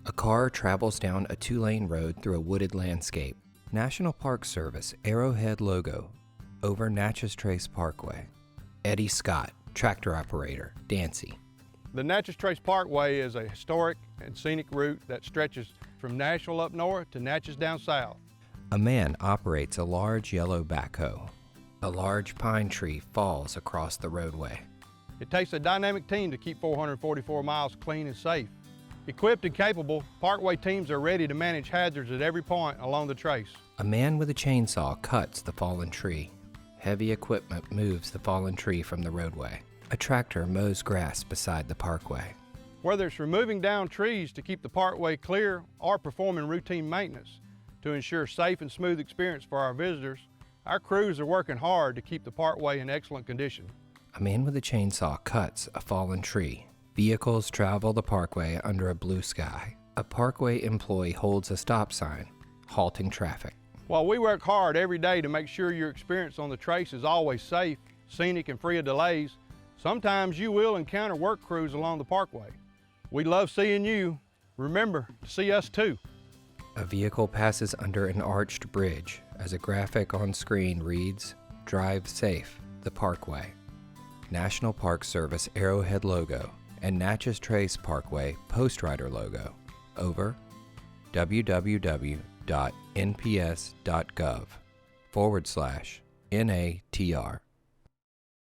A car travels down a two-lane road through a wooded landscape. National Park Service Arrowhead logo over Natchez Trace Parkway. Eddie Scott, tractor operator, Dancy. The Natchez Trace Parkway is a historic and scenic route that stretches from Nashville up north to Natchez down south. A man operates a large yellow backhoe. A large pine tree falls across the roadway. It takes a dynamic team to keep 444 miles clean and safe. Equipped and capable, Parkway teams are ready to manage hazards at every point along the trace. A man with a chainsaw cuts the fallen tree. Heavy equipment moves the fallen tree from the roadway. A tractor mows grass beside the parkway. Whether it's removing down trees to keep the parkway clear or performing routine maintenance to ensure safe and smooth experience for our visitors, our crews are working hard to keep the parkway in excellent condition. A man with a chainsaw cuts a fallen tree. Vehicles travel the parkway under a blue sky. A parkway employee holds a stop sign, halting traffic. While we work hard every day to make sure your experience on the trace is always safe, scenic, and free of delays, sometimes you will encounter work crews along the parkway. We love seeing you. Remember to see us too. A vehicle passes under an arched bridge as a graphic on screen reads, "Drive safe, the Parkway." National Park Service Arrowhead logo and Natchez Trace Parkway Post Rider logo over www.nps.gov/NATR.